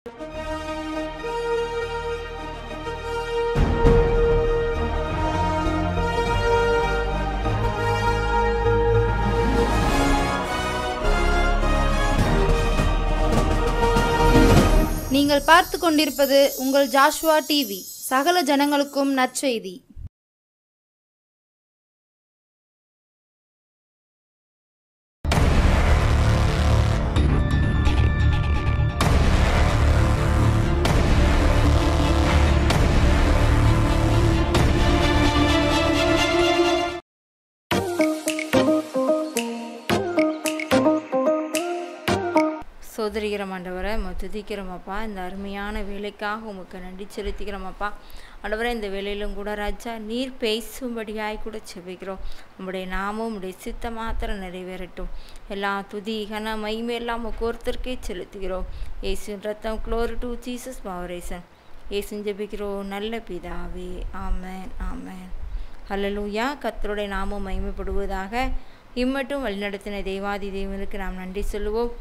நீங்கள் பார்த்து கொண்டிருப்பது உங்கள் ஜாஷ்வா டிவி. சகல ஜனங்களுக்கும் நற்செய்தி. சோதரிக்கிறோம் ஆண்டவரை, துதிக்கிறோமப்பா. இந்த அருமையான வேலைக்காக உமக்கு நன்றி செலுத்திக்கிறோமப்பா. ஆண்டவரை, இந்த வேலையிலும் கூட ராஜா நீர் பேசும்படியாய் கூட செபிக்கிறோம். உங்களுடைய நாமும் உங்களுடைய சித்த மாத்திரம் நிறைவேறட்டும். எல்லா துதி கன மகிமை எல்லாம் ஒருத்தருக்கே செலுத்துகிறோம். இயேசுவின் ரத்தம், க்ளோரி டு ஜீசஸ் பவரேசன். இயேசுவின் ஜெபிக்கிறோம் நல்ல பிதாவே. ஆமென், ஆமென். ஹல்லேலூயா. கர்த்தருடைய நாமம் மகிமைப்படுவதாக. இம்மட்டும் வழிநடத்தின தேவாதி தேவனுக்கு நாம் நன்றி சொல்லுவோம்.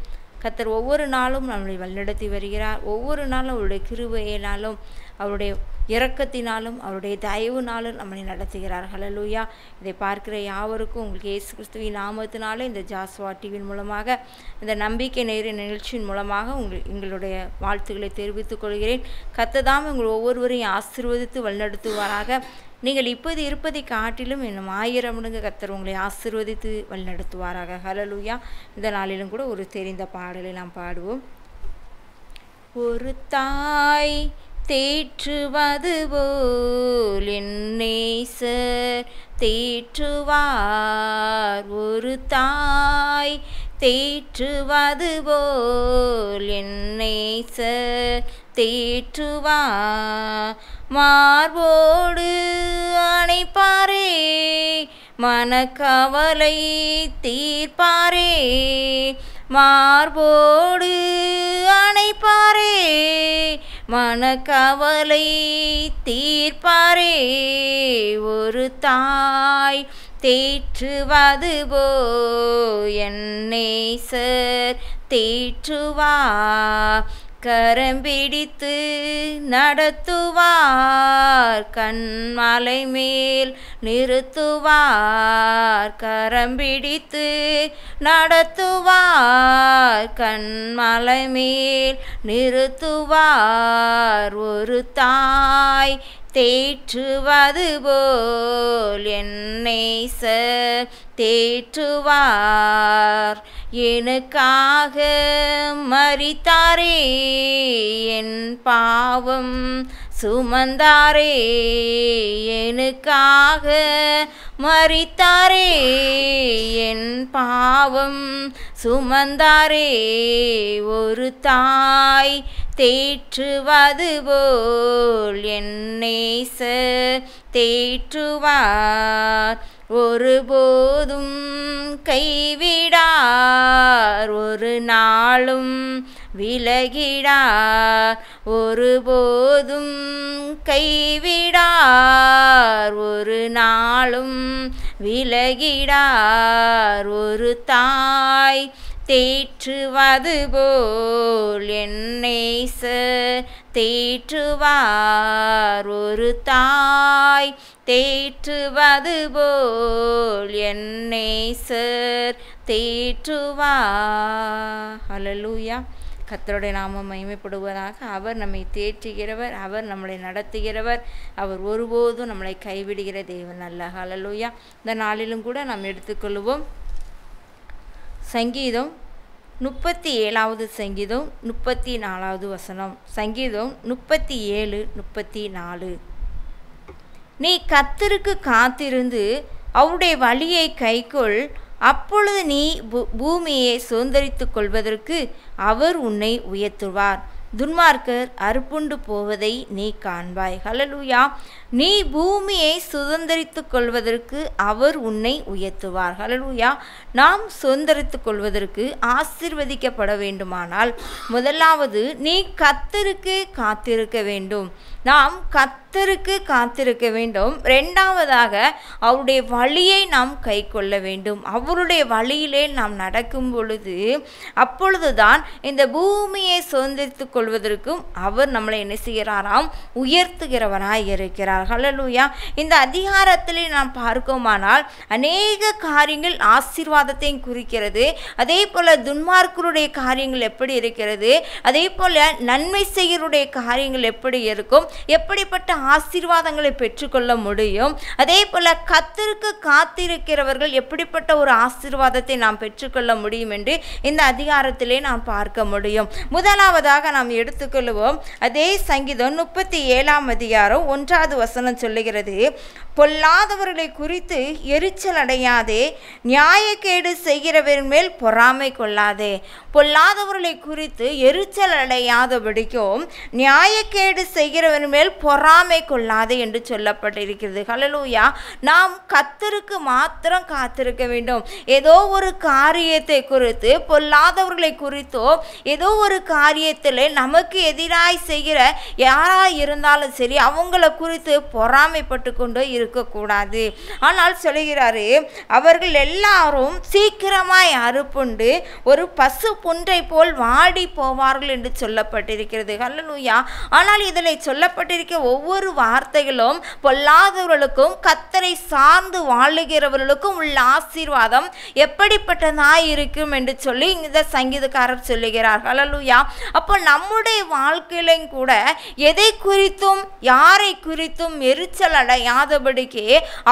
கர்த்தர் ஒவ்வொரு நாளும் நம்மளை வழிநடத்தி வருகிறார். ஒவ்வொரு நாளும் அவருடைய கிருபையினாலும் அவருடைய இரக்கத்தினாலும் அவருடைய தயவுனாலும் நம்மளை நடத்துகிறார். ஹல்லேலூயா. இதை பார்க்கிற யாவருக்கும் உங்களுக்கு இயேசு கிறிஸ்துவின் நாமத்தினாலே இந்த ஜாஷ்வா டிவியின் மூலமாக, இந்த நம்பிக்கை நேர நிகழ்ச்சியின் மூலமாக எங்களுடைய வாழ்த்துக்களை தெரிவித்துக் கொள்கிறேன். கர்த்தர் உங்கள் ஒவ்வொருவரையும் ஆசீர்வதித்து வழிநடத்துவாராக. நீங்கள் இப்போது இருப்பதை காட்டிலும் இன்னும் 1000 மடங்கு கர்த்தர் உங்களை ஆசீர்வதித்து வழிநடத்துவாராக. ஹல்லேலூயா. இந்த நாளிலும் கூட ஒரு தெரிந்த பாடலை நாம் பாடுவோம். ஒரு தாய் தேற்றுவது போல் என் நேசர் தேற்றுவார். ஒரு தாய் தேற்றுவது போல் என் நேசர் தேற்றுவார். மார்போடு அணைப்பாரே, மனக்கவலை தீர்ப்பாரே. மார்போடு அணைப்பாரே, மனக்கவலை தீர்ப்பாரே. ஒரு தாய் தேற்றுவது போல் என் நேசர் தேற்றுவார். கரம் பிடித்து நடத்துவார், கண்மலை மேல் நிறுத்துவார். கரம் பிடித்து நடத்துவார், கண்மலை மேல் நிறுத்துவார். ஒரு தாய் தேற்றுவது போல் என் நேசர் தேற்றுவார். எனக்காக மரித்தாரே, என் பாவம் சுமந்தாரே. எனக்காக மரித்தாரே, என் பாவம் சுமந்தாரே. ஒரு தாய் தேற்றுவது போல் என் நேசர் தேற்றுவார். ஒருபோதும் கைவிடார், ஒரு நாளும் விலகிடார். ஒருபோதும் கைவிடார், ஒரு நாளும் விலகிடார். ஒரு தாய் தேற்றுவது போல் என் நேசர் தேற்றுவார். ஒரு தாய் தேற்றுவது போல் என் நேசர் தேற்றுவார். ஹல்லேலூயா. கர்த்தருடைய நாமம் மகிமைப்படுவதாக. அவர் நம்மை தேற்றுகிறவர், அவர் நம்மளை நடத்துகிறவர், அவர் ஒருபோதும் நம்மளை கைவிடுகிற தேவன் அல்ல. ஹல்லேலூயா. இந்த நாளிலும் கூட நாம் எடுத்துக்கொள்வோம். சங்கீதம் 37வது சங்கீதம் 34வது வசனம். சங்கீதம் 37:34. நீ கர்த்தருக்கு காத்திருந்து அவருடைய வழியை கைக்கொள், அப்பொழுது நீ பூமியை சுதந்தரித்துக் கொள்வதற்கு அவர் உன்னை உயர்த்துவார். துன்மார்க்கர் அறுப்புண்டு போவதை நீ காண்பாய். ஹல்லேலூயா. நீ பூமியை சுதந்தரித்துக் கொள்வதற்கு அவர் உன்னை உயர்த்துவார். ஹல்லேலூயா. நாம் சுதந்தரித்துக் கொள்வதற்கு ஆசீர்வதிக்கப்பட வேண்டுமானால் முதலாவது நீ கர்த்தருக்கு காத்திருக்க வேண்டும். நாம் கர்த்தருக்கு காத்திருக்க வேண்டும். இரண்டாவதாக அவருடைய வழியை நாம் கை கொள்ள வேண்டும். அவருடைய வழியிலே நாம் நடக்கும் பொழுது அப்பொழுதுதான் இந்த பூமியை சுதந்திரித்துக் கொள்வதற்கும் அவர் நம்மளை என்ன செய்கிறாராம், உயர்த்துகிறவராய் இருக்கிறார். ஹல்லேலூயா. இந்த அதிகாரத்திலே நாம் பார்க்குமானால் அநேக காரியங்கள் ஆசீர்வாதத்தையும் குறிக்கிறது. அதே போல துன்மார்க்கருடைய காரியங்கள் எப்படி இருக்கிறது, அதே போல நன்மை செய்யருடைய காரியங்கள் எப்படி இருக்கும், எப்படிப்பட்ட ஆசீர்வாதங்களை பெற்றுக்கொள்ள முடியும், அதே போல கர்த்தருக்கு காத்திருக்கிறவர்கள் எப்படிப்பட்ட ஒரு ஆசீர்வாதத்தை நாம் பெற்றுக்கொள்ள முடியும் என்று இந்த அதிகாரத்திலே நாம் பார்க்க முடியும். முதலாவதாக நாம் எடுத்துக்கொள்வோம். அதே சங்கீதம் 37 அதிகாரம் 1 சொல்லுகிறது, பொல்லாதவர்களை குறித்து எரிச்சல் அடையாதே, நியாயக்கேடு செய்கிறவரின் மேல் பொறாமை கொள்ளாதே. பொல்லாதவர்களை குறித்து எரிச்சல் அடையாதபடிக்கும் நியாயக்கேடு செய்கிறவரின் மேல் பொறாமை கொள்ளாதே என்று சொல்லப்பட்டிருக்கிறது. ஹல்லேலூயா. நாம் கர்த்தருக்கு மாத்திரம் காத்திருக்க வேண்டும். ஏதோ ஒரு காரியத்தை குறித்து, பொல்லாதவர்களை குறித்தோ ஏதோ ஒரு காரியத்தில் நமக்கு எதிராய் செய்கிற யாராய் இருந்தாலும் சரி, அவங்கள குறித்து பொறாமைப்பட்டு கொண்டு இருக்கக்கூடாது. ஆனால் சொல்கிறாரு, அவர்கள் எல்லாரும் சீக்கிரமாய் அறுப்புண்டு ஒரு பசு புன்றை போல் வாடி போவார்கள் என்று சொல்லப்பட்டிருக்கிறது. ஹல்லேலூயா. ஆனால் இதில் சொல்லப்பட்டிருக்க ஒவ்வொரு வார்த்தைகளும் பொல்லாதவர்களுக்கும் கர்த்தரை சார்ந்து வாழுகிறவர்களுக்கும் உள்ள ஆசீர்வாதம் எப்படிப்பட்டதாய் இருக்கும் என்று சொல்லி இந்த சங்கீதக்காரர் சொல்லுகிறார். ஹல்லேலூயா. அப்போ நம்முடைய வாழ்க்கையிலும் கூட எதை குறித்தும் யாரை குறித்தும் எரிச்சல் அடையாதபடிக்கு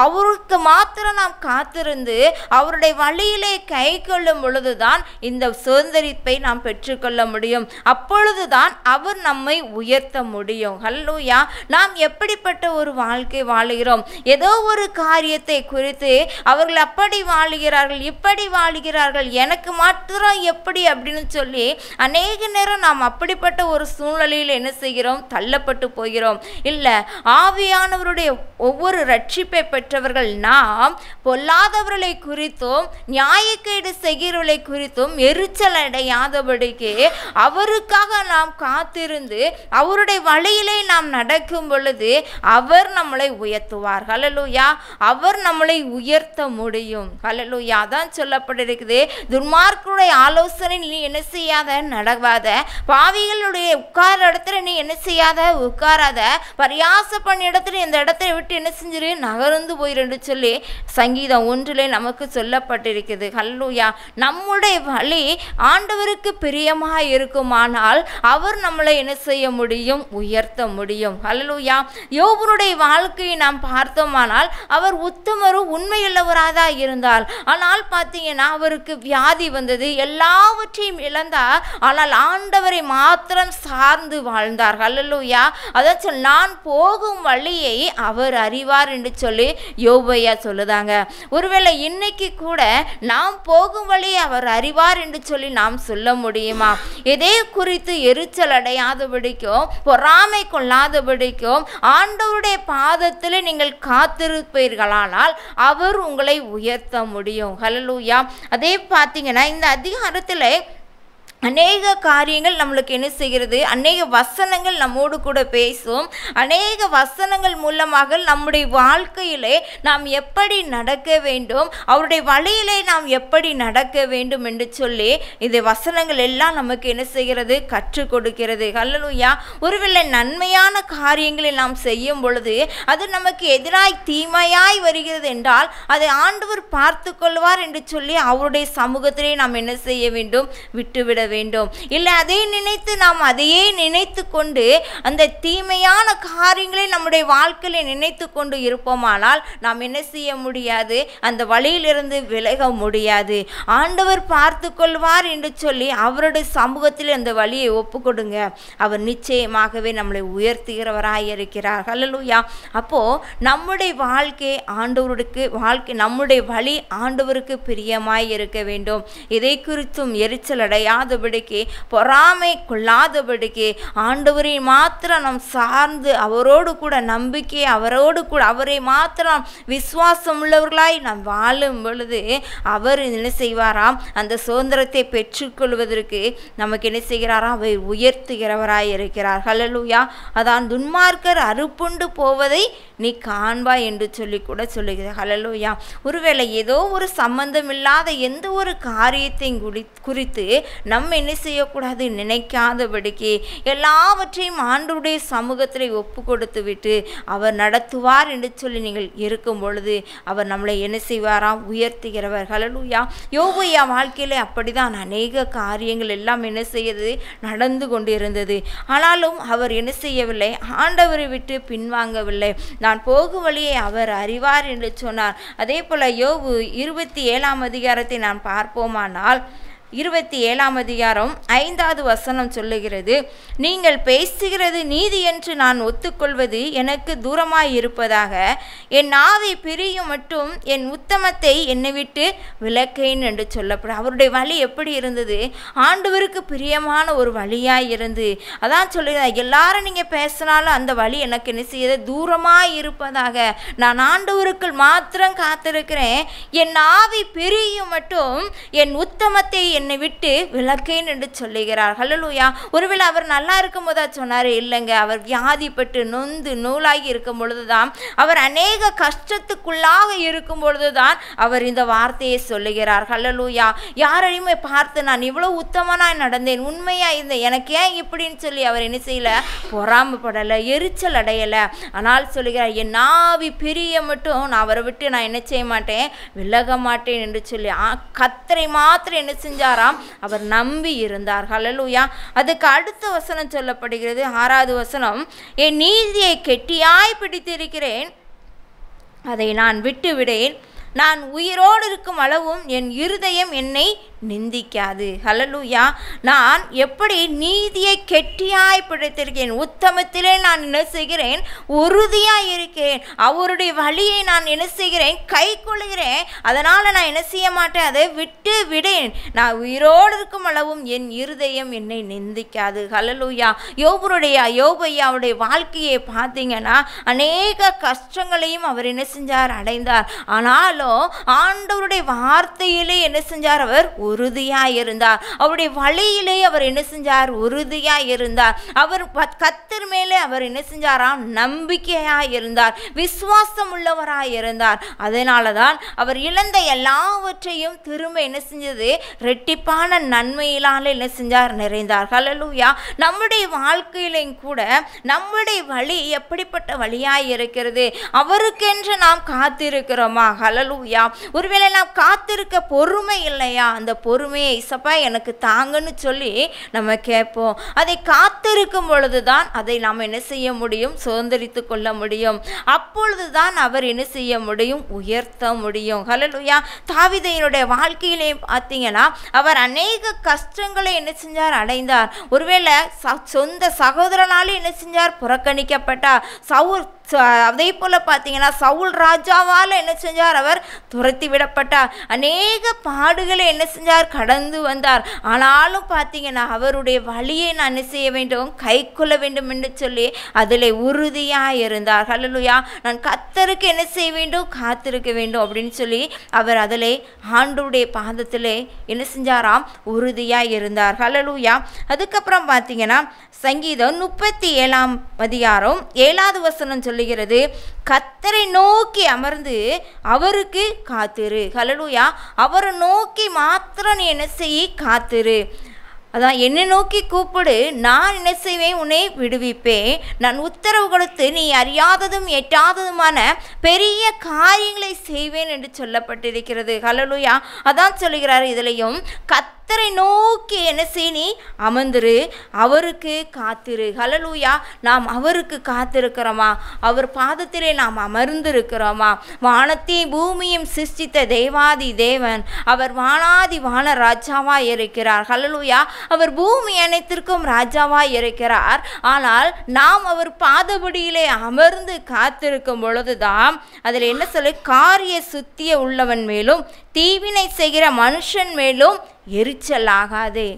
அவருக்கு மாத்திரம் நாம் காத்திருந்து அவருடைய வழியிலே கை கொள்ளும் பொழுதுதான் இந்த சுதந்திரிப்பை நாம் பெற்றுக்கொள்ள முடியும். அப்பொழுதுதான் அவர் நம்மை உயர்த்த முடியும். ஹல்லேலூயா. நாம் எப்படிப்பட்ட ஒரு வாழ்க்கை வாழுகிறோம், ஏதோ ஒரு காரியத்தை குறித்து அவர்கள் அப்படி வாழுகிறார்கள், இப்படி வாழுகிறார்கள், எனக்கு மாத்திரம் எப்படி அப்படின்னு சொல்லி அநேக நேரம் நாம் அப்படிப்பட்ட ஒரு சூழ்நிலையில் என்ன செய்கிறோம், தள்ளப்பட்டு போகிறோம். இல்லை, ஆவியானவருடைய ஒவ்வொரு ரட்சிப்பை பெற்றவர்கள் நாம் பொல்லாதவர்களை குறித்தும் நியாயக்கேடு செய்கிறவர்களை குறித்தும் எரிச்சல் அடையாதபடிக்கு அவருக்காக நாம் காத்திருந்து அவருடைய வழியிலே நாம் நடக்கும் பொழுது அவர் நம்மளை உயர்த்துவார். ஹல்லேலூயா. அவர் நம்மளை உயர்த்த முடியும். ஹல்லேலூயா. தான் சொல்லப்பட்டிருக்குது, துன்மார்க்கருடைய ஆலோசனை நீ என்ன செய்யாத, நடவாத, பாவிகளுடைய உட்கார இடத்துல நீ என்ன செய்யாத, உட்காராத, பரியாச பண்ண இடத்துல இந்த இடத்தை விட்டு என்ன செஞ்சிரு, நகர்ந்து போயிருந்து சொல்லி சங்கீதம் 1 நமக்கு சொல்லப்பட்டிருக்குது. ஹல்லேலூயா. நம்முடைய வழி ஆண்டவருக்கு பிரியமாக இருக்குமானால் அவர் நம்மளை என்ன செய்ய முடியும், உயர்த்த முடியும். ஹல்லேலூயா. யோபுடைய வாழ்க்கையை நாம் பார்த்தோமானால் அவர் உத்தமரும் உண்மையுள்ளவராக இருந்தால், ஆனால் பார்த்தீங்கன்னா அவருக்கு வியாதி வந்தது, எல்லாவற்றையும் இழந்தார், ஆனால் ஆண்டவரை மாத்திரம் சார்ந்து வாழ்ந்தார். ஹல்லேலூயா. அதான் சொல், நான் போகும் வழியை அவர் அறிவார் என்று சொல்லி யோபையா சொல்லுதாங்க. ஒருவேளை இன்னைக்கு கூட நாம் போகும் வழியை அவர் அறிவார் என்று சொல்லி நாம் சொல்ல முடியுமா? எதை குறித்து எரிச்சல் அடையாதபடிக்கும் பொறாமை கொள்ளாதபடிக்கும் ஆண்டவருடைய பாதத்தில் நீங்கள் காத்திருப்பீர்களானால் அவர் உங்களை உயர்த்த முடியும். ஹல்லேலூயா. அதே பார்த்தீங்கன்னா இந்த அதிகாரத்தில் அநேக காரியங்கள் நம்மளுக்கு என்ன செய்கிறது, அநேக வசனங்கள் நம்மோடு கூட பேசும். அநேக வசனங்கள் மூலமாக நம்முடைய வாழ்க்கையிலே நாம் எப்படி நடக்க வேண்டும், அவருடைய வழியிலே நாம் எப்படி நடக்க வேண்டும் என்று சொல்லி இந்த வசனங்கள் எல்லாம் நமக்கு என்ன செய்கிறது, கற்றுக் கொடுக்கிறது. ஹல்லேலூயா. ஒருவேளை நன்மையான காரியங்களை நாம் செய்யும் பொழுது அது நமக்கு எதிராய் தீமையாய் வருகிறது என்றால் அதை ஆண்டவர் பார்த்து கொள்வார் என்று சொல்லி அவருடைய சமூகத்திலே நாம் என்ன செய்ய வேண்டும், விட்டுவிட வேண்டும். இல்லை அதை நினைத்து நாம் அதையே நினைத்து கொண்டு அந்த தீமையான காரியங்களை நம்முடைய வாழ்க்கையில நினைத்து கொண்டு இருப்போமானால் நாம் என்ன செய்ய முடியாது, அந்த வழியிலிருந்து விலக முடியாது. ஆண்டவர் பார்த்து கொள்வார் என்று சொல்லி அவருடைய சமூகத்தில் அந்த வழியை ஒப்பு கொடுங்க. அவர் நிச்சயமாகவே நம்மளை உயர்த்துகிறவராய் இருக்கிறார். ஹல்லேலூயா. அப்போ நம்முடைய வாழ்க்கை ஆண்டவருக்கு நம்முடைய வழி ஆண்டவருக்கு பிரியமாய் இருக்க வேண்டும். இதை குறித்தும் எரிச்சல் அடையாத கொள்ளாதபடிக்கு, பொறாமை கொள்ளாதபடிக்கு ஆண்டவரை மாத்திரம் நாம் சார்ந்து அவரோடு கூட நம்பிக்கை, அவரோடு கூட அவரை மாத்திரம் விசுவாசம் உள்ளவர்களாய் நாம் வாழும் பொழுது அவர் என்ன செய்வாராம், அந்த சுதந்திரத்தை பெற்றுக்கொள்வதற்கு நமக்கு என்ன செய்கிறாராம், அவர் உயர்த்துகிறவராய் இருக்கிறார். ஹல்லேலூயா. அதான் துன்மார்க்கர் அறுப்புண்டு போவதை நீ காண்பாய் என்று சொல்லி கூட சொல்லுகிறார். ஹல்லேலூயா. ஒருவேளை ஏதோ ஒரு சம்பந்தம் இல்லாத எந்த ஒரு காரியத்தையும் குறித்து நம்ம என்ன செய்யக்கூடாது, நினைக்காதபடிக்கு எல்லாவற்றையும் ஆண்டவருடைய சமூகத்தில் ஒப்பு கொடுத்து விட்டு அவர் நடத்துவார் என்று சொல்லி நீங்கள் இருக்கும் பொழுது அவர் நம்மளை என்ன செய்வாராம், உயர்த்துகிறவர். ஹல்லேலூயா. யோபையா வாழ்க்கையிலே அப்படிதான் அநேக காரியங்கள் எல்லாம் என்ன செய்யறது, நடந்து கொண்டு இருந்தது. ஆனாலும் அவர் என்ன செய்யவில்லை, ஆண்டவரை விட்டு பின்வாங்கவில்லை. நான் போகும் வழியை அவர் அறிவார் என்று சொன்னார். அதே போல யோபு 27ஆம் அதிகாரத்தை நான் பார்ப்போமானால் 27ஆம் அதிகாரம் 5வது வசனம் சொல்லுகிறது, நீங்கள் பேசுகிறது நீதி என்று நான் ஒத்துக்கொள்வது எனக்கு தூரமாய் இருப்பதாக, என் நாவை பிரியும் மட்டும் என் உத்தமத்தை என்னை விட்டு விலக்கேன் என்று சொல்லப்படும். அவருடைய வழி எப்படி இருந்தது, ஆண்டவருக்கு பிரியமான ஒரு வழியாய் இருந்து, அதான் சொல்லுகிறார், எல்லாரும் நீங்கள் பேசினாலும் அந்த வழி எனக்கு என்ன செய்யுது, தூரமாய் இருப்பதாக, நான் ஆண்டவருக்குள் மாத்திரம் காத்திருக்கிறேன், என் நாவை பிரியும் மட்டும் என் உத்தமத்தை என்னை விட்டு விலக்கேன் என்று சொல்லுகிறார். ஹல்லேலூயா. ஒருவேளை அவர் நல்லா இருக்கும் போதா சொன்னார், இல்லைங்க, அவர் வியாதிப்பட்டு நொந்து நூலாகி இருக்கும் பொழுதுதான், அவர் அநேக கஷ்டத்துக்குள்ளாக இருக்கும் பொழுதுதான் அவர் இந்த வார்த்தையை சொல்லுகிறார். ஹல்லேலூயா. யாரையுமே பார்த்து நான் இவ்வளவு உத்தமனா நடந்தேன், உண்மையா இருந்தேன், எனக்கு ஏன் இப்படின்னு சொல்லி அவர் என்ன செய்யல, பொறாமப்படலை, எரிச்சல் அடையலை. ஆனால் சொல்லுகிறார், என் நாவி பிரிய மட்டும் நான் அவரை விட்டு நான் என்ன செய்ய மாட்டேன், விலக மாட்டேன் என்று சொல்லி கர்த்தரை மாத்திரம் என்ன செஞ்சாராம், அவர் நம்பி இருந்தார். ஹல்லேலூயா. அதுக்கு அடுத்த வசனம் சொல்லப்படுகிறது, 6வது வசனம், என் நீதியை கெட்டியாய் பிடித்திருக்கிறேன், அதை நான் விட்டு விடேன், நான் உயிரோடு இருக்கும் அளவும் என் இருதயம் என்னை நிந்திக்காது. ஹல்லேலூயா. நான் எப்படி நீதியை கெட்டியாய் பிடித்திருக்கேன், உத்தமத்திலே நான் என்ன செய்கிறேன், உறுதியாய் இருக்கேன், அவருடைய வழியை நான் என்ன செய்கிறேன், கை கொள்கிறேன், அதனால் நான் என்ன செய்ய மாட்டேன், அதை விட்டு விடேன், நான் உயிரோடு இருக்கும் அளவும் என் இருதயம் என்னை நிந்திக்காது. ஹல்லேலூயா. யோபையாவுடைய வாழ்க்கையை பார்த்தீங்கன்னா அநேக கஷ்டங்களையும் அவர் என்ன செஞ்சார், அடைந்தார். ஆனாலும் ஆண்டவருடைய வார்த்தையிலே என்ன செஞ்சார், அவர் உறுதியாய் இருந்தார். அவருடைய வழியிலே அவர் என்ன செஞ்சார், உறுதியாய் இருந்தார். அவர் கர்த்தர் மேலே அவர் என்ன செஞ்சாராம், நம்பிக்கையாய் இருந்தார், விசுவாசம் உள்ளவராய் இருந்தார். அதனால தான் அவர் இழந்த எல்லாவற்றையும் திரும்ப என்ன செஞ்சது, ரெட்டிப்பான நன்மையிலால என்ன செஞ்சார், நிறைந்தார். ஹல்லேலூயா. நம்முடைய வாழ்க்கையிலும் கூட நம்முடைய வழி எப்படிப்பட்ட வழியாய் இருக்கிறது, அவருக்கென்று நாம் காத்திருக்கிறோமா? ஹல்லேலூயா. ஒருவேளை நாம் காத்திருக்க பொறுமை இல்லையா, அந்த பொறுமையை இசப்பா எனக்கு தாங்கன்னு சொல்லி நம்ம கேட்போம். அதை காத்திருக்கும் பொழுதுதான் அதை நாம் என்ன செய்ய முடியும், சுதந்திரித்து கொள்ள முடியும். அப்பொழுதுதான் அவர் என்ன செய்ய முடியும், உயர்த்த முடியும். ஹல்லேலூயா. தாவீதினுடைய வாழ்க்கையிலே பார்த்தீங்கன்னா அவர் அநேக கஷ்டங்களை என்ன செஞ்சார், அடைந்தார். ஒருவேளை சொந்த சகோதரனாலே என்ன செஞ்சார், புறக்கணிக்கப்பட்டார். அதே போல பார்த்தீங்கன்னா சவுல் ராஜாவால் என்ன செஞ்சார், அவர் துரத்தி விடப்பட்டார். அநேக பாடுகளை என்ன செஞ்சார், கடந்து வந்தார். ஆனாலும் பார்த்தீங்கன்னா அவருடைய வழியை நான் என்ன செய்ய வேண்டும், கை கொள்ள வேண்டும் என்று சொல்லி அதில் உறுதியாக இருந்தார். ஹல்லேலூயா. நான் கர்த்தருக்கு என்ன செய்ய வேண்டும், காத்திருக்க வேண்டும் அப்படின்னு சொல்லி அவர் அதில் ஆண்டவருடைய பாதத்தில் என்ன செஞ்சாராம், உறுதியாக இருந்தார். ஹல்லேலூயா. அதுக்கப்புறம் பார்த்தீங்கன்னா சங்கீதம் 37ஆம் அதிகாரம் 7வது வசனம் சொல்லுகிறது, கர்த்தரை நோக்கி அமர்ந்து அவருக்கு காத்திரு. ஹல்லேலூயா. அவரை நோக்கி மாத்திரம் நீ என்ன செய்ய, காத்திரு. அதான் என்னை நோக்கி கூப்பிடு, நான் என்ன செய்வேன், உன்னை விடுவிப்பேன், நான் உத்தரவு கொடுத்து நீ அறியாததும் எட்டாததுமான பெரிய காரியங்களை செய்வேன் என்று சொல்லப்பட்டிருக்கிறது. ஹல்லேலூயா. அதான் சொல்லுகிறார் இதிலையும், கர்த்தரை நோக்கி என்ன செய், நீ அமர்ந்துரு, அவருக்கு காத்திரு. ஹல்லேலூயா. நாம் அவருக்கு காத்திருக்கிறோமா, அவர் பாதத்திலே நாம் அமர்ந்திருக்கிறோமா? வானத்தையும் பூமியும் சிருஷ்டித்த தேவாதி தேவன், அவர் வானாதி வான ராஜாவாய் இருக்கிறார். ஹல்லேலூயா. அவர் பூமி அனைத்திற்கும் ராஜாவாய் இருக்கிறார். ஆனால் நாம் அவர் பாதபடியிலே அமர்ந்து காத்திருக்கும் பொழுதுதான் அதில் என்ன சொல்லி, காரிய சுத்திய உள்ளவன் மேலும் தீவினை செய்கிற மனுஷன் மேலும் எரிச்சல் ஆகாதே.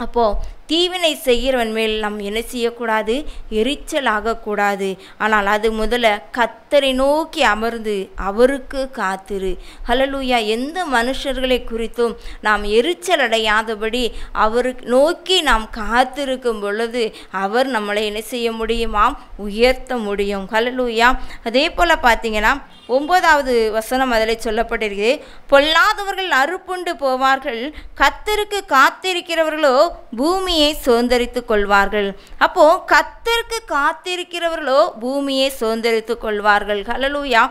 அப்போது தீவினை செய்கிறவன் மேல் நாம் என்ன செய்யக்கூடாது? எரிச்சல் ஆகக்கூடாது. ஆனால் அது முதல்ல கர்த்தரை நோக்கி அமர்ந்து அவருக்கு காத்திரு. ஹல்லேலூயா. எந்த மனுஷர்களை குறித்தும் நாம் எரிச்சல் அடையாதபடி அவருக்கு நோக்கி நாம் காத்திருக்கும் பொழுது அவர் நம்மளை என்ன செய்ய முடியுமாம்? உயர்த்த முடியும். ஹல்லேலூயா. அதே போல் பார்த்தீங்கன்னா 9வது வசனம் அதில் சொல்லப்பட்டிருக்கு, பொல்லாதவர்கள் அறுப்புண்டு போவார்கள், கர்த்தருக்கு காத்திருக்கிறவர்களோ பூமியை சுதந்தரித்து கொள்வார்கள். அப்போ கர்த்தருக்கு காத்திருக்கிறவர்களோ பூமியை சுதந்தரித்து கொள்வார்கள். ஹல்லேலூயா.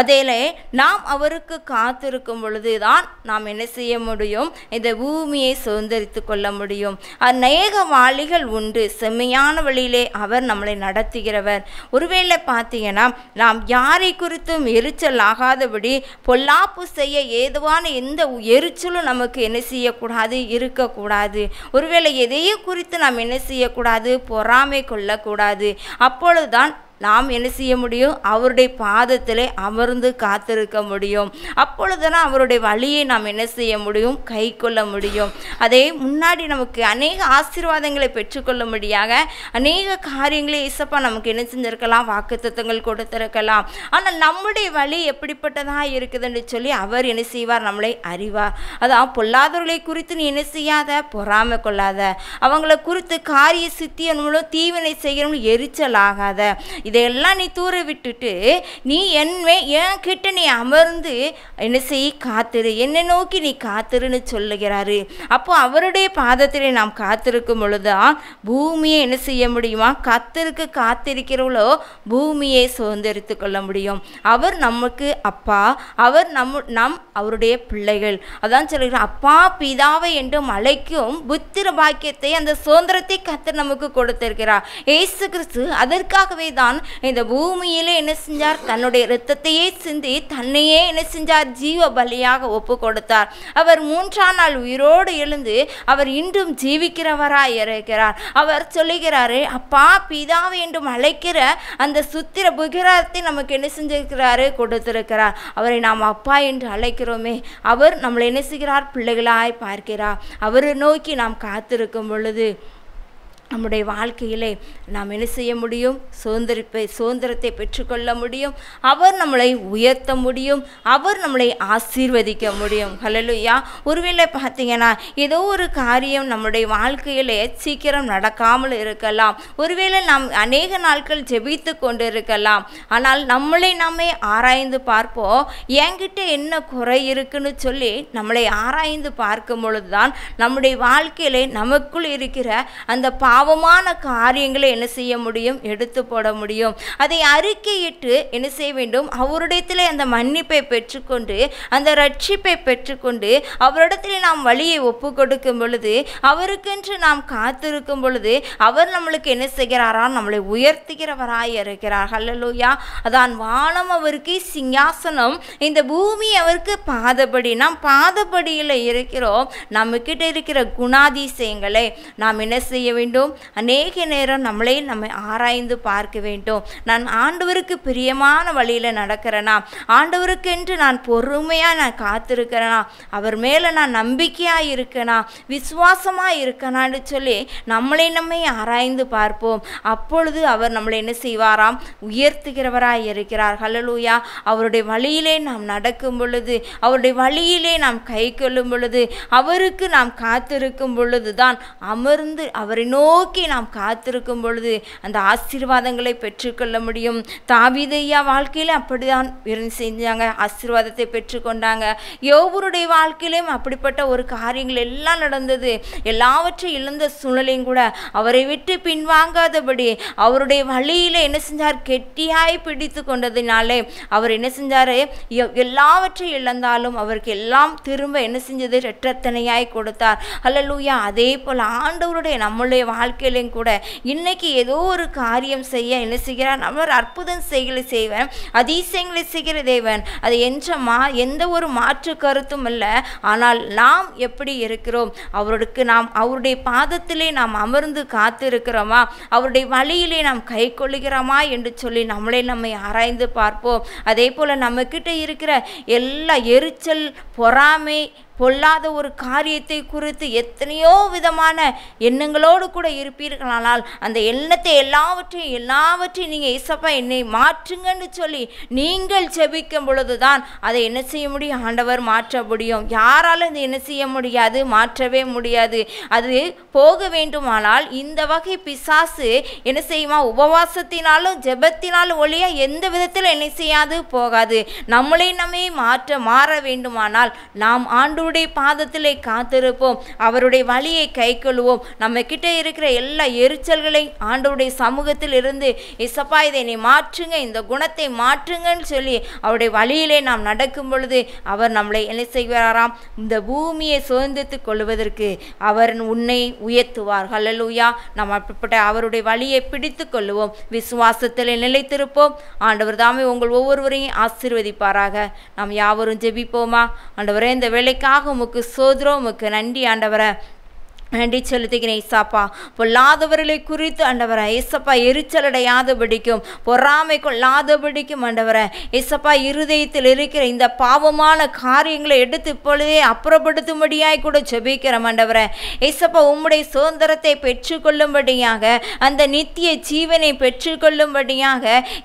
அதிலே நாம் அவருக்கு காத்திருக்கும் பொழுது தான் நாம் என்ன செய்ய முடியும்? இந்த பூமியை சுதந்தரித்து கொள்ள முடியும். அநேக வாளிகள் உண்டு, செம்மையான வழியிலே அவர் நம்மளை நடத்துகிறவர். ஒருவேளை பார்த்தீங்கன்னா நாம் யாரை குறித்தும் எரிச்சல் ஆகாதபடி பொல்லாப்பு செய்ய ஏதுவான எந்த எரிச்சலும் நமக்கு என்ன செய்யக்கூடாது? இருக்கக்கூடாது. ஒருவேளை எதையும் குறித்து நாம் என்ன செய்யக்கூடாது? பொறாமை கொள்ளக்கூடாது. அப்பொழுதுதான் நாம் என்ன செய்ய முடியும்? அவருடைய பாதத்திலே அமர்ந்து காத்திருக்க முடியும். அப்பொழுதுதான் அவருடைய வழியை நாம் என்ன செய்ய முடியும்? கை கொள்ள முடியும். அதே முன்னாடி நமக்கு அநேக ஆசீர்வாதங்களை பெற்றுக்கொள்ளும்படியாக அநேக காரியங்களை இயேசப்பா நமக்கு என்ன செஞ்சிருக்கலாம்? வாக்குத்தத்தங்கள் கொடுத்திருக்கலாம். ஆனால் நம்முடைய வழி எப்படிப்பட்டதாக இருக்குதுன்னு சொல்லி அவர் என்ன செய்வார்? நம்மளை அறிவார். அதான் பொல்லாதவர்களை குறித்து நீ என்ன செய்யாத? பொறாமை கொள்ளாத. அவங்களை குறித்து காரிய சித்தியின் மூலம் தீவினை செய்கிறவங்க எரிச்சல் ஆகாத. இதையெல்லாம் நீ தூர விட்டுட்டு நீ என் கிட்ட நீ அமர்ந்து என்ன செய்? காத்திரு. என்னை நோக்கி நீ காத்திருன்னு சொல்லுகிறாரு. அப்போ அவருடைய பாதத்திலே நாம் காத்திருக்கும் பொழுதுதான் பூமியை என்ன செய்ய முடியுமா? கர்த்தருக்கு காத்திருக்கிறவளோ பூமியை சுதந்தரித்து கொள்ள முடியும். அவர் நமக்கு அப்பா, அவர் அவருடைய பிள்ளைகள். அதான் சொல்லுகிறார், அப்பா பிதாவை என்றும் அழைக்கும் புத்திர பாக்கியத்தை, அந்த சுதந்திரத்தை கர்த்தர் நமக்கு கொடுத்திருக்கிறார். இயேசு கிறிஸ்து அதற்காகவே தான் இந்த பூமியிலே என்ன செஞ்சார்? தன்னுடைய இரத்தத்தையே சிந்தி தன்னையே என்ன செஞ்சார்? ஜீவ பலியாக ஒப்பு கொடுத்தார். அவர் 3ஆம் நாள் உயிரோடு எழுந்து அவர் இன்றும் ஜீவிக்கிறவராய் இருக்கிறார். அவர் சொல்லுகிறாரு, அப்பா பிதாவை என்றும் அழைக்கிற அந்த சுத்திர புகிரத்தை நமக்கு என்ன செஞ்சிருக்கிறாரு? கொடுத்திருக்கிறார். அவரை நாம் அப்பா என்று அழைக்கிறோமே, அவர் நம்மளை என்ன செய்கிறார்? பிள்ளைகளாய் பார்க்கிறார். அவரை நோக்கி நாம் காத்திருக்கும் பொழுது நம்முடைய வாழ்க்கையிலே நாம் என்ன செய்ய முடியும்? சுதந்திரத்தை பெற்றுக்கொள்ள முடியும். அவர் நம்மளை உயர்த்த முடியும். அவர் நம்மளை ஆசீர்வதிக்க முடியும். ஹல்லேலூயா. ஒருவேளை பார்த்தீங்கன்னா ஏதோ ஒரு காரியம் நம்முடைய வாழ்க்கையிலே சீக்கிரம் நடக்காமல் இருக்கலாம். ஒருவேளை நாம் அநேக நாட்கள் ஜெபித்து கொண்டு இருக்கலாம். ஆனால் நம்மளை நாமே ஆராய்ந்து பார்ப்போம். என்கிட்ட என்ன குறை இருக்குன்னு சொல்லி நம்மளை ஆராய்ந்து பார்க்கும் பொழுதுதான் நம்முடைய வாழ்க்கையிலே நமக்குள் இருக்கிற அந்த பாவமான காரியங்களை என்ன செய்ய முடியும்? எடுத்து போட முடியும். அதை அறிக்கையிட்டு என்ன செய்ய வேண்டும்? அவரிடத்திலே அந்த மன்னிப்பை பெற்றுக்கொண்டு அந்த ரட்சிப்பை பெற்றுக்கொண்டு அவரிடத்திலே நாம் வழியை ஒப்பு கொடுக்கும் பொழுது, அவருக்கென்று நாம் காத்திருக்கும் பொழுது அவர் நம்மளுக்கு என்ன செய்கிறாரா? நம்மளை உயர்த்துகிறவராய் இருக்கிறார். ஹல்லேலூயா. அதான் வானம் அவருக்கு சிங்காசனம், இந்த பூமி அவருக்கு பாதபடி. நாம் பாதபடியில் இருக்கிறோம். நம்ம கிட்ட இருக்கிற குணாதிசயங்களை நாம் என்ன செய்ய வேண்டும்? அநேக நேரம் நம்மை ஆராய்ந்து பார்க்க வேண்டும். நான் ஆண்டவருக்கு பிரியமான வழியில நடக்கிறேனா? ஆண்டவருக்கென்று நான் பொறுமையா நான் காத்திருக்கிறேனா? அவர் மேல நான் நம்பிக்கையா இருக்கேனா? விசுவாசமா இருக்கேனான்னு சொல்லி நம்மை ஆராய்ந்து பார்ப்போம். அப்பொழுது அவர் நம்மளை என்ன செய்வாராம்? உயர்த்துகிறவராய் இருக்கிறார். ஹல்லேலூயா. அவருடைய வழியிலே நாம் நடக்கும் பொழுது, அவருடைய வழியிலே நாம் கை கொள்ளும் பொழுது, அவருக்கு நாம் காத்திருக்கும் பொழுதுதான் அமர்ந்து அவரை நோக்கி நாம் காத்திருக்கும் பொழுது அந்த ஆசீர்வாதங்களை பெற்றுக்கொள்ள முடியும். தாவீதையா வாழ்க்கையில அப்படிதான் செஞ்சாங்க, ஆசீர்வாதத்தை பெற்றுக்கொண்டாங்க. யோபுடைய வாழ்க்கையிலும் அப்படிப்பட்ட ஒரு காரியங்கள் எல்லாம் நடந்தது. எல்லாவற்றையும் இழந்த சூழ்நிலையும் கூட அவரை விட்டு பின்வாங்காதபடி அவருடைய வழியில என்ன செஞ்சார்? கெட்டியாய் பிடித்து கொண்டதினாலே அவர் என்ன செஞ்சாரு? எல்லாவற்றையும் இழந்தாலும் அவருக்கு எல்லாம் திரும்ப என்ன செஞ்சது? இரட்டத்தனையாய் கொடுத்தார். ஹல்லேலூயா. அதே போல ஆண்டவருடைய நம்முடைய வாழ்க்கையிலும் கூட இன்னைக்கு ஏதோ ஒரு காரியம் செய்ய என்ன செய்கிறார்? அவர் அற்புதம் செய்வேன், அதிசயங்களை செய்கிற தேவன். அது எந்த ஒரு மாற்று கருத்தும் இல்லை. ஆனால் நாம் எப்படி இருக்கிறோம்? நாம் அவருடைய பாதத்திலே நாம் அமர்ந்து காத்து இருக்கிறோமா? அவருடைய வழியிலே நாம் கை கொள்ளுகிறோமா என்று சொல்லி நம்மை ஆராய்ந்து பார்ப்போம். அதே போல நம்ம கிட்ட இருக்கிற எல்லா எரிச்சல், பொறாமை, பொல்லாத ஒரு காரியத்தை குறித்து எத்தனையோ விதமான எண்ணங்களோடு கூட இருப்பீர்களானால் அந்த எண்ணத்தை எல்லாவற்றையும் நீங்கள் ஏசப்பா என்னை மாற்றுங்கன்னு சொல்லி நீங்கள் ஜெபிக்கும் பொழுதுதான் அதை என்ன செய்ய முடியும்? ஆண்டவர் மாற்ற முடியும். யாராலும் இதை என்ன செய்ய முடியாது? மாற்றவே முடியாது. அது போக வேண்டுமானால் இந்த வகை பிசாசு என்ன செய்யுமா? உபவாசத்தினாலும் ஜெபத்தினாலும் ஒழிய எந்த விதத்தில் என்ன செய்யாது? போகாது. நம்மளை மாற வேண்டுமானால் நாம் ஆண்டவருடைய பாதத்திலே காத்திருப்போம், அவருடைய வழியை கை கொள்வோம். நம்ம கிட்ட இருக்கிற எல்லா எரிச்சல்களை ஆண்டவருடைய சமூகத்தில் இருந்து இசப்பா இதை என்னை மாற்றுங்க, இந்த குணத்தை மாற்றுங்கன்னு சொல்லி அவருடைய வழியிலே நாம் நடக்கும் பொழுது அவர் நம்மளை என்ன செய்வாராம்? இந்த பூமியை சுதந்திரத்துக் கொள்வதற்கு அவர் உன்னை உயர்த்துவார். ஹல்லேலூயா. நாம் அப்படிப்பட்ட அவருடைய வழியை பிடித்து கொள்வோம், விசுவாசத்தில் நிலைத்திருப்போம். ஆண்டவர் தாமே உங்கள் ஒவ்வொருவரையும் ஆசீர்வதிப்பாராக. நாம் யாவரும் ஜெபிப்போமா? ஆண்டவரே, இந்த வேலைக்காக உமக்கு ஸ்தோத்திரம், உமக்கு நன்றி ஆண்டவரே. நன்றி செலுத்துகிறேன் ஏசப்பா. பொல்லாதவர்களை குறித்து ஆண்டவரே ஏசப்பா எரிச்சலடையாதபடிக்கும் பொறாமை கொள்ளாதபடிக்கும் ஆண்டவரே ஏசப்பா இருதயத்தில் இருக்கிற இந்த பாவமான காரியங்களை எடுத்து இப்பொழுதே அப்புறப்படுத்தும்படியாய் கூட ஜெபிக்கிறோம் ஆண்டவரே. ஏசப்பா உம்முடைய சுதந்திரத்தை பெற்றுக்கொள்ளும்படியாக, அந்த நித்திய ஜீவனை பெற்றுக்கொள்ளும்படியாக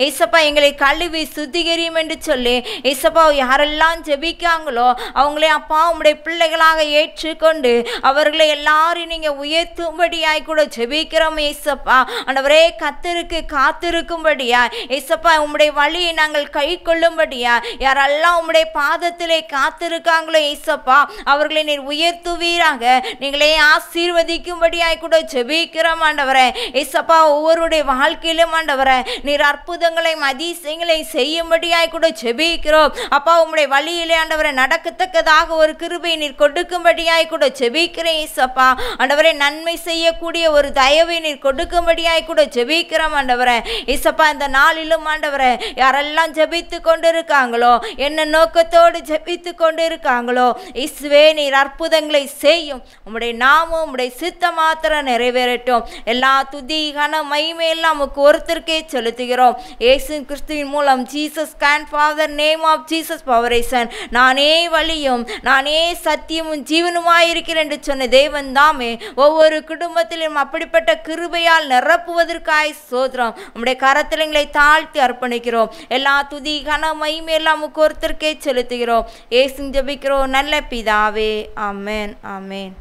ஏசப்பா எங்களை கழுவி சுத்திகரியும் என்று சொல்லி ஏசப்பா யாரெல்லாம் ஜெபிக்காங்களோ அவங்களே அப்பா உம்முடைய பிள்ளைகளாக ஏற்றுக்கொண்டு அவர்களை எல்லாரும் நீங்க உயர்த்தும்படியாய் கூட ஜெபிக்கிறோம் ஏசப்பா. ஆண்டவரே, கர்த்தருக்கு காத்திருக்கும்படியா ஏசப்பா உம்முடைய வழியை நாங்கள் கை கொள்ளும்படியா யாரெல்லாம் உம்முடைய பாதத்திலே காத்திருக்காங்களோ ஏசப்பா அவர்களை நீர் உயர்த்துவீராக, நீங்களே ஆசீர்வதிக்கும்படியாய் கூட ஜெபிக்கிறோம் ஆண்டவரே. ஏசப்பா ஒவ்வொருடைய வாழ்க்கையிலும் ஆண்டவரே நீர் அற்புதங்களை அதிசயங்களை செய்யும்படியாய் கூட ஜெபிக்கிறோம் அப்பா. உம்முடைய வழியிலே ஆண்டவரை நடக்கத்தக்கதாக ஒரு கிருபை நீர் கொடுக்கும்படியாய் கூட ஜெபிக்கிறேன் ஏசப்பா. ஆண்டவரே, நன்மை செய்யக்கூடிய ஒரு தயவை நீர் கொடுக்கும்படியாய் கூட ஜெபிக்கிறோம் ஆண்டவரே. ஏசப்பா, இந்த நாளிலும் ஆண்டவரே யாரெல்லாம் ஜெபித்து கொண்டிருக்காங்களோ, என்ன நோக்கத்தோடு ஜெபித்து கொண்டிருக்காங்களோ இயேசுவே நீர் அற்புதங்களை செய்யும். உம்முடைய நாமம் உம்முடைய சித்தம் மாத்திரம் நிறைவேறட்டும். எல்லா துதி கன மகிமை எல்லாம் நமக்கு ஒருத்தருக்கே செலுத்துகிறோம். இயேசு கிறிஸ்துவின் மூலம் Jesus can father name of Jesus பவரேசன். நானே வழியும் நானே சத்தியமும் ஜீவனுமாயிருக்கிறேன் என்று சொன்ன தேவன் தாமே ஒவ்வொரு குடும்பத்திலும் அப்படிப்பட்ட கிருபையால் நிரப்புவதற்காய் ஸ்தோத்திரம். உம்முடைய கரத்தில் எங்களை தாழ்த்தி அர்ப்பணிக்கிறோம். எல்லா துதி கன மகிமை எல்லாம் நமக்கு ஒருத்தருக்கே செலுத்துகிறோம். இயேசு ஜெபிக்கிறோம் நல்ல பிதாவே. ஆமென் ஆமென்.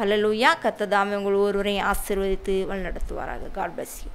ஹல்லேலூயா. கர்த்தர் தாமே உங்கள் ஒருவரையும் ஆசீர்வதித்து வழிநடத்துவாராக. God bless you.